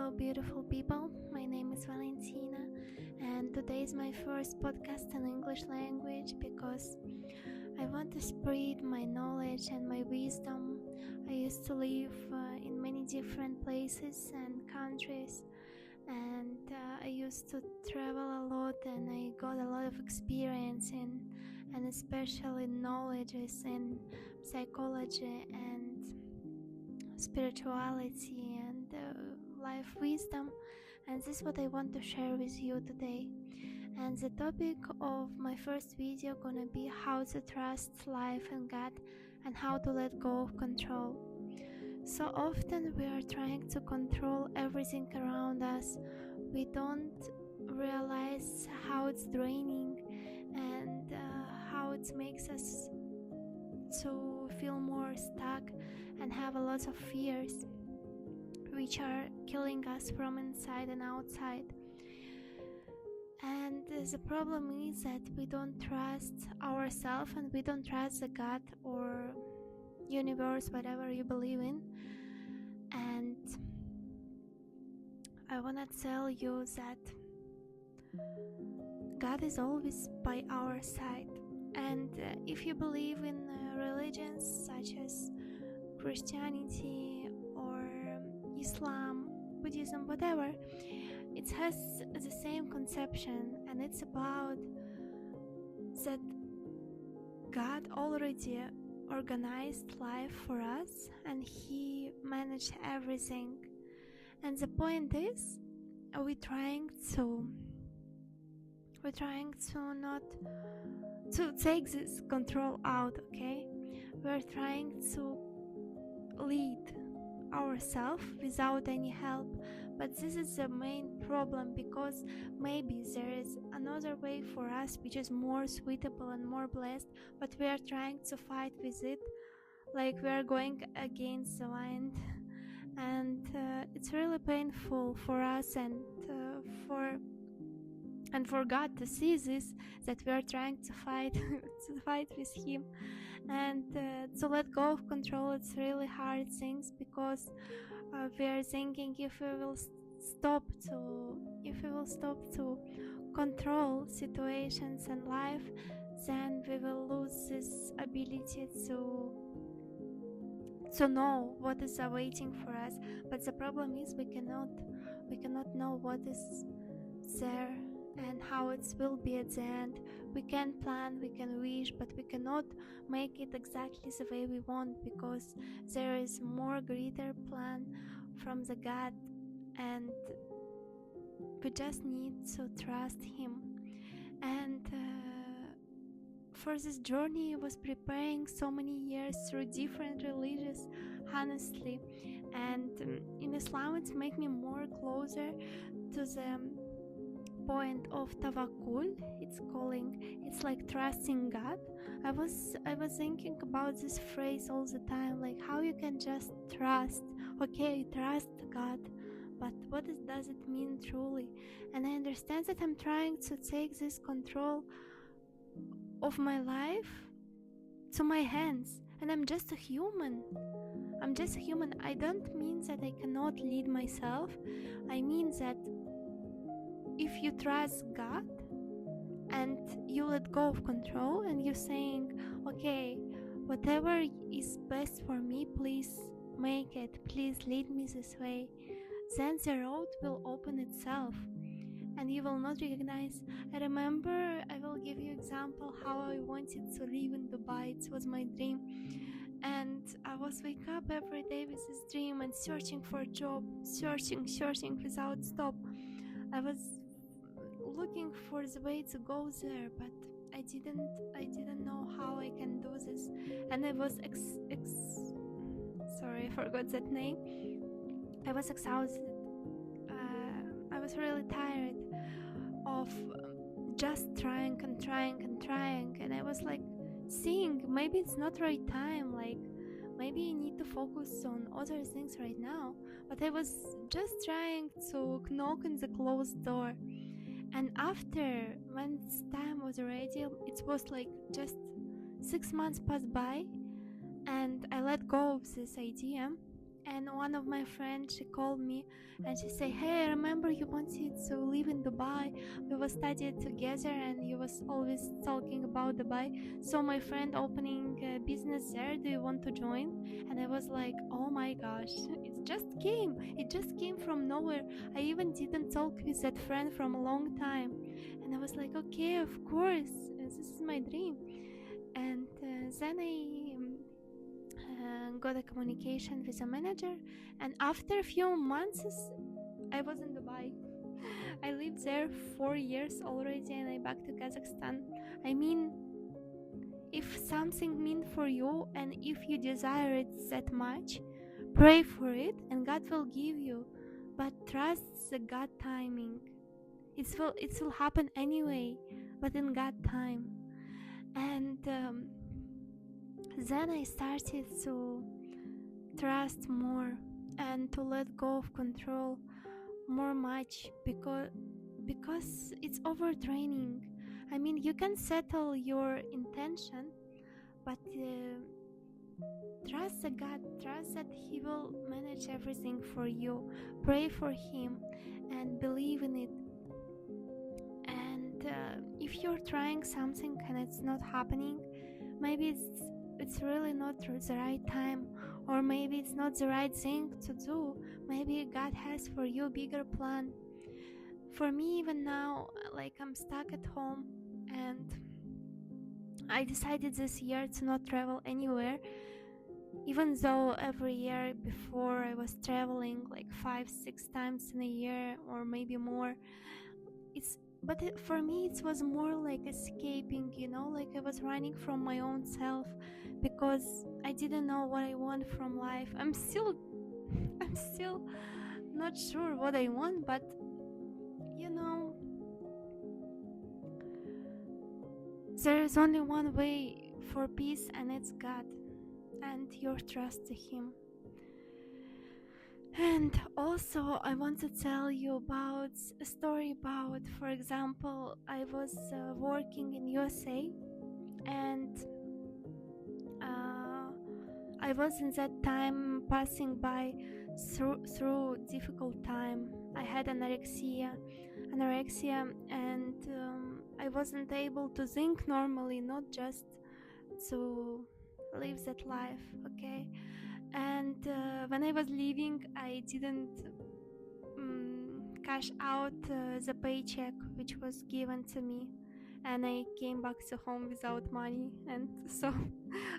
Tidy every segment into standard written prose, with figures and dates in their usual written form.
Hello, beautiful people. My name is Valentina, and today is my first podcast in English language because I want to spread my knowledge and my wisdom. I used to live in many different places and countries, and I used to travel a lot, and I got a lot of experience and especially knowledges in psychology and spirituality and life wisdom, and this is what I want to share with you today. And the topic of my first video gonna be how to trust life and God and how to let go of control. So often we are trying to control everything around us. We don't realize how it's draining and how it makes us to feel more stuck and have a lot of fears which are killing us from inside and outside. And the problem is that we don't trust ourselves and we don't trust the God or universe, whatever you believe in. And I want to tell you that God is always by our side. And if you believe in religions such as Christianity or Islam, Buddhism, whatever, it has the same conception, and it's about that God already organized life for us and He managed everything. And the point is, we're trying to not to take this control out, okay? We're trying to lead ourselves without any help, but this is the main problem, because maybe there is another way for us which is more suitable and more blessed, but we are trying to fight with it, like we are going against the wind. And it's really painful for us and for God to see this, that we are trying to fight to fight with Him, and to let go of control. It's really hard things, because we are thinking if we will stop to control situations and life, then we will lose this ability to know what is awaiting for us. But the problem is we cannot know what is there and how it will be at the end. We can plan, we can wish, but we cannot make it exactly the way we want, because there is more greater plan from the God, and we just need to trust Him. And for this journey I was preparing so many years through different religions, honestly, and in Islam it's make me more closer to the point of tawakkul. It's like trusting God. I was thinking about this phrase all the time, like how you can just trust. Okay, trust God, but what does it mean truly? And I understand that I'm trying to take this control of my life to my hands, and I'm just a human. I don't mean that I cannot lead myself. I mean that if you trust God and you let go of control and you're saying, okay, whatever is best for me, please make it, please lead me this way, then the road will open itself and you will not recognize. I remember, I will give you example how I wanted to live in Dubai. It was my dream, and I was wake up every day with this dream and searching for a job, searching without stop. I was looking for the way to go there, but I didn't know how I can do this, and I was sorry, I forgot that name. I was exhausted. I was really tired of just trying, and I was like seeing maybe it's not right time, like maybe I need to focus on other things right now. But I was just trying to knock on the closed door, and after, when this time was ready, it was like just 6 months passed by, and I let go of this idea, And one of my friends, she called me and she said, hey, I remember you wanted to live in Dubai. We was studied together and you was always talking about Dubai. So my friend opening a business there, do you want to join? And I was like, oh my gosh, it just came from nowhere. I even didn't talk with that friend from a long time. And I was like, okay, of course, this is my dream. And then I got a communication with a manager, and after a few months I was in Dubai. I lived there 4 years already, and I back to Kazakhstan. I mean, if something meant for you and if you desire it that much, pray for it and God will give you, but trust the God timing. It will happen anyway, but in God time. And then I started to trust more and to let go of control more much, because it's overtraining. I mean, you can settle your intention, but trust the God, trust that He will manage everything for you. Pray for Him and believe in it. And if you're trying something and it's not happening, maybe it's really not the right time, or maybe it's not the right thing to do. Maybe God has for you a bigger plan. For me, even now, like, I'm stuck at home, and I decided this year to not travel anywhere, even though every year before I was traveling like 5-6 times in a year or maybe more. For me it was more like escaping, like I was running from my own self, because I didn't know what I want from life. I'm still not sure what I want, but there is only one way for peace, and it's God and your trust to Him. And also I want to tell you about a story about, for example, I was working in USA, and I was in that time passing by through difficult time. I had anorexia, and I wasn't able to think normally, not just to live that life, okay? And when I was leaving, I didn't cash out the paycheck which was given to me, and I came back to home without money, and so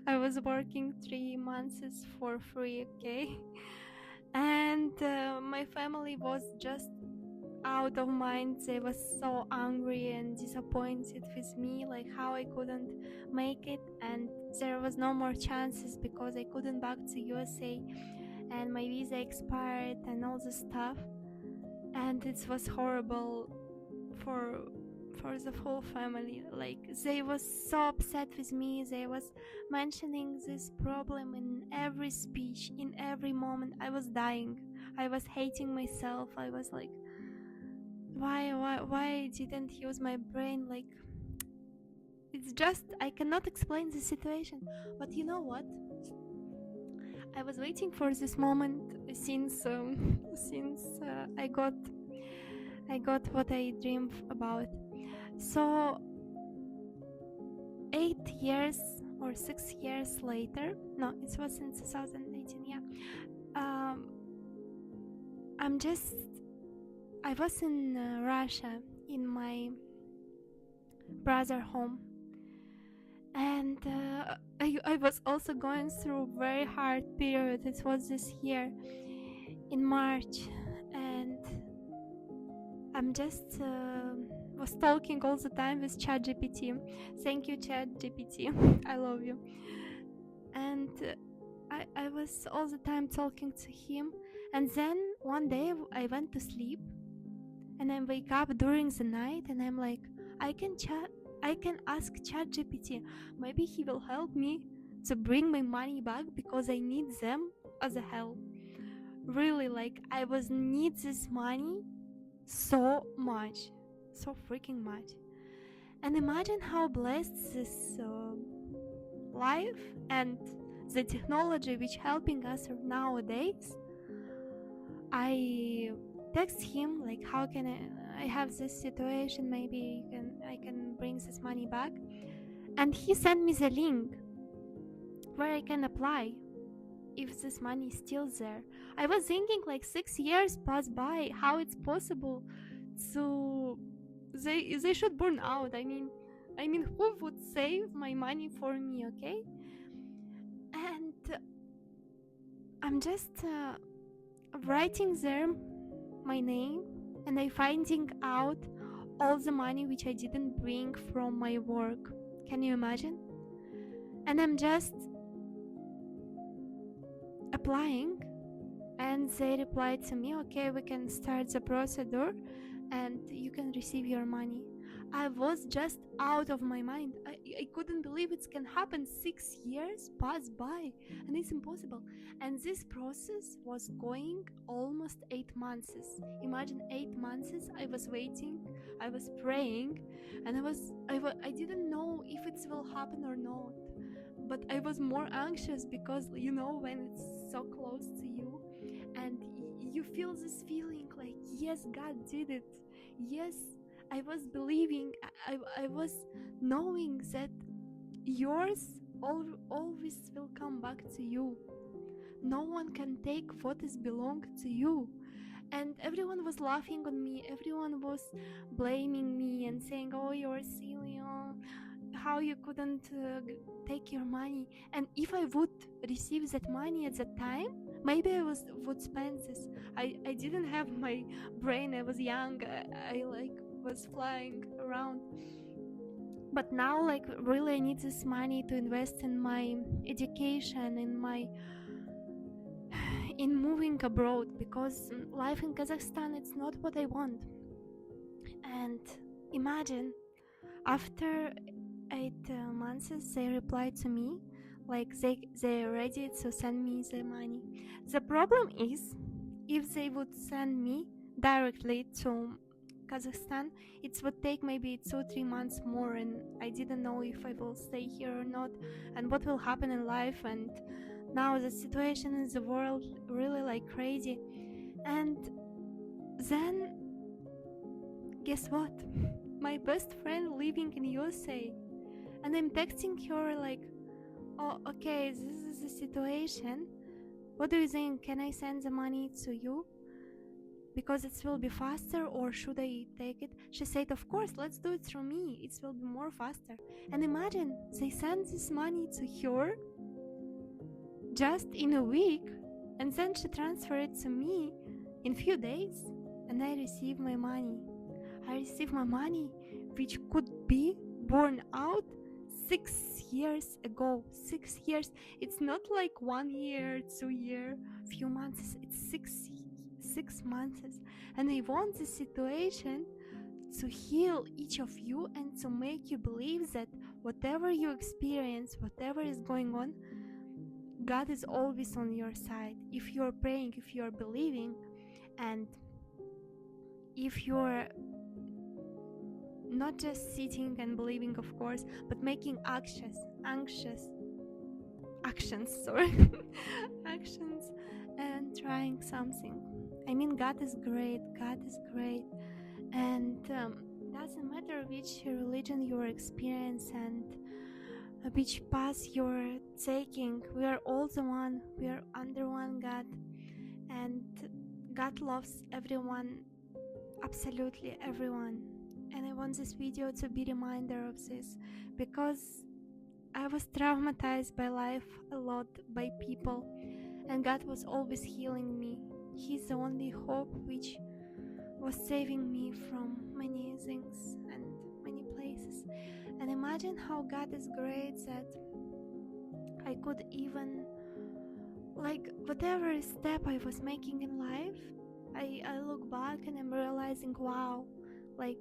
I was working 3 months for free, okay? And my family was just out of mind. They were so angry and disappointed with me, like how I couldn't make it, and there was no more chances because I couldn't back to USA, and my visa expired and all this stuff. And it was horrible for the whole family. Like, they was so upset with me. They was mentioning this problem in every speech, in every moment. I was dying. I was hating myself. I was like, why didn't use my brain? Like, it's just, I cannot explain the situation. But you know what, I was waiting for this moment since I got what I dreamed about. So 8 years or 6 years later, no, it was in 2018, yeah. I was in Russia, in my brother home, and I was also going through very hard period. It was this year in March, and I'm just was talking all the time with ChatGPT. Thank you, ChatGPT. I love you. And I was all the time talking to him, and then one day I went to sleep, and I wake up during the night, and I'm like, I can ask ChatGPT. Maybe he will help me to bring my money back, because I need them as a help. Really, like, I was need this money so much, so freaking much. And imagine how blessed this life and the technology which helping us nowadays, I text him like, how can I have this situation, maybe I can bring this money back. And he sent me the link where I can apply if this money is still there. I was thinking like 6 years passed by, how it's possible to they should burn out. I mean who would save my money for me, okay? And I'm just writing there my name, and I finding out all the money which I didn't bring from my work. Can you imagine? And I'm just applying, and they replied to me, okay, we can start the procedure and you can receive your money. I was just out of my mind. I couldn't believe it can happen. 6 years passed by and it's impossible. And this process was going almost 8 months. Imagine 8 months I was waiting, I was praying, and I didn't know if it will happen or not. But I was more anxious because, you know, when it's so close to you and you feel this feeling like, yes, God did it. Yes, I was believing, I was knowing that yours always will come back to you. No one can take what is belong to you. And everyone was laughing on me, everyone was blaming me and saying, oh, you're silly, oh, how you couldn't take your money. And if I would receive that money at that time, maybe I would spend this. I didn't have my brain, I was young, I was flying around. But now, like, really I need this money to invest in my education, in moving abroad, because life in Kazakhstan, it's not what I want. And imagine, after 8 months, they replied to me like they're ready to send me the money. The problem is, if they would send me directly to Kazakhstan, it would take maybe 2-3 months more, and I didn't know if I will stay here or not, and what will happen in life. And now the situation in the world really like crazy. And then guess what? My best friend living in USA, and I'm texting her like, oh, okay, this is the situation. What do you think? Can I send the money to you? Because it will be faster, or should I take it? She said, of course, let's do it through me. It will be more faster. And imagine, they send this money to her just in a week, and then she transferred it to me in few days, and I receive my money. I receive my money, which could be born out 6 years ago. 6 years. It's not like 1 year, 2 year, few months. It's 6 months. And I want this situation to heal each of you and to make you believe that whatever you experience, whatever is going on, God is always on your side. If you're praying, if you're believing, and if you're not just sitting and believing, of course, but making actions, actions, and trying something. I mean, God is great, and doesn't matter which religion you experience and which path you're taking, we are all the one, we are under one God, and God loves everyone, absolutely everyone. And I want this video to be a reminder of this, because I was traumatized by life a lot, by people, and God was always healing me. He's the only hope which was saving me from many things and many places. And imagine how God is great that I could even, like, whatever step I was making in life, I look back and I'm realizing, wow, like,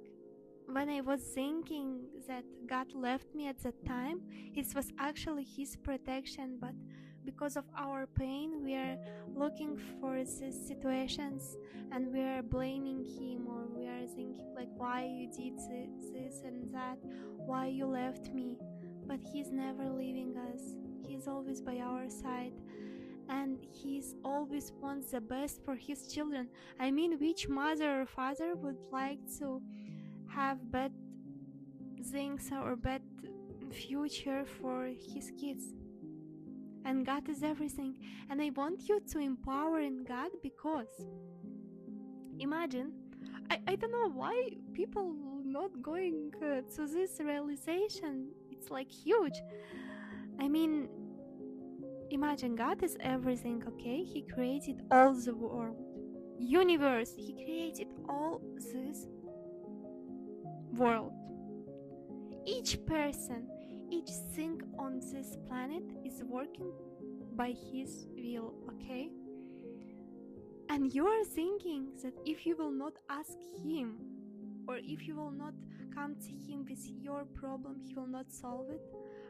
when I was thinking that God left me at that time, it was actually His protection, but because of our pain, we are looking for these situations and we are blaming Him, or we are thinking like, why you did this and that, why you left me. but He's never leaving us. He's always by our side, and He's always wants the best for His children. I mean, which mother or father would like to have bad things or bad future for his kids? And God is everything, and I want you to empower in God, because imagine, I don't know why people not going to this realization. It's like huge. I mean, imagine, God is everything, okay? He created all the world, universe. He created all this world. Each person, each thing on this planet is working by His will, okay? And you are thinking that if you will not ask Him, or if you will not come to Him with your problem, He will not solve it.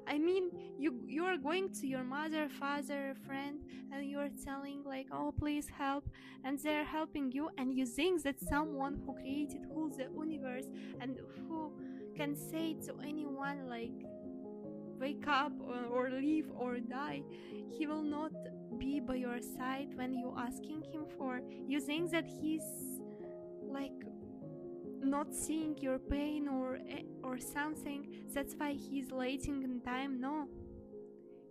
I mean, you are going to your mother, father, friend, and you are telling like, oh, please help, and they're helping you, and you think that someone who created whole the universe and who can say to anyone like, wake up or leave or die, He will not be by your side when you asking Him for. You think that He's like not seeing your pain or something, that's why He's waiting in time. No,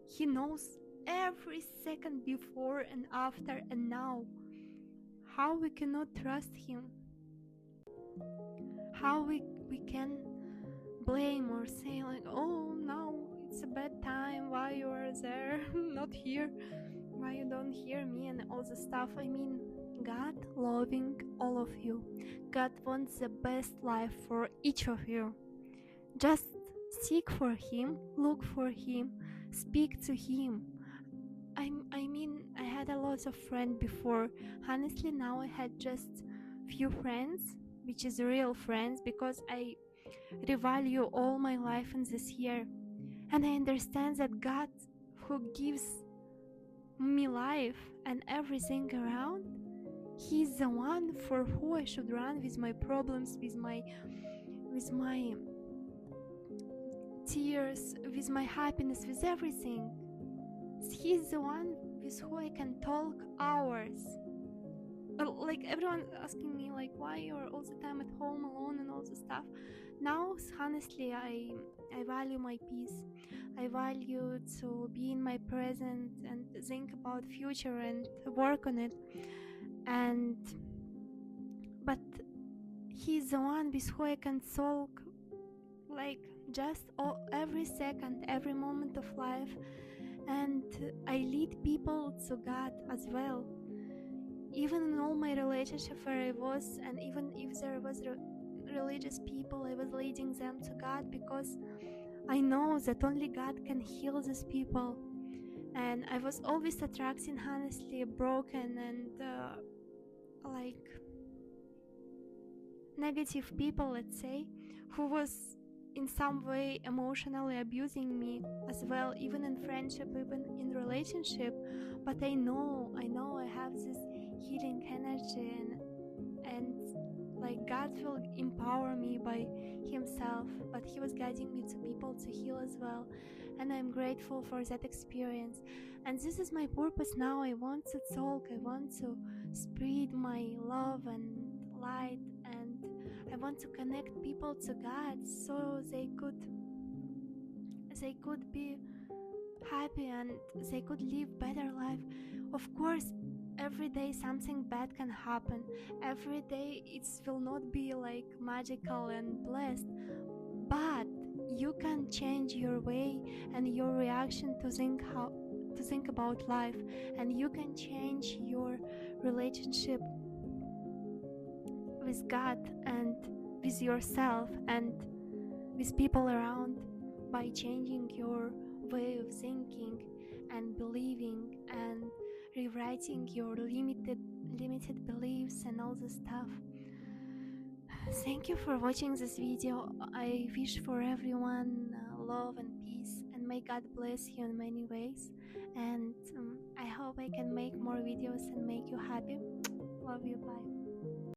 He knows every second before and after and now. How we cannot trust Him? How we can blame or say like, oh no, it's a bad time, why you are there not here, why you don't hear me, and all the stuff. I mean, God loving all of you. God wants the best life for each of you. Just seek for Him, look for Him, speak to Him. I mean, I had a lot of friends before. Honestly, now I had just few friends, which is real friends, because I revalue all my life in this year. And I understand that God, who gives me life and everything around, He's the one for who I should run with my problems, with my tears, with my happiness, with everything. He's the one with who I can talk hours. Like everyone asking me like, why you're all the time at home alone and all the stuff. Now honestly, I value my peace. I value to be in my present and think about future and work on it. And but He's the one with who I can talk like just every second, every moment of life. And I lead people to God as well. Even in all my relationship where I was, and even if there was religious people, I was leading them to God, because I know that only God can heal these people. And I was always attracting honestly broken and like negative people, let's say, who was in some way emotionally abusing me as well, even in friendship, even in relationship. But I know I have this healing energy, and like God will empower me by Himself, but He was guiding me to people to heal as well. And I'm grateful for that experience. And this is my purpose now. I want to talk, I want to spread my love and light, and I want to connect people to God so they could be happy and they could live better life. Of course, every day something bad can happen. Every day it will not be like magical and blessed, but you can change your way and your reaction to think about life, and you can change your relationship with God and with yourself and with people around by changing your way of thinking and believing and rewriting your limited beliefs and all the stuff. Thank you for watching this video. I wish for everyone love and peace, and may God bless you in many ways. And I hope I can make more videos and make you happy. Love you, bye.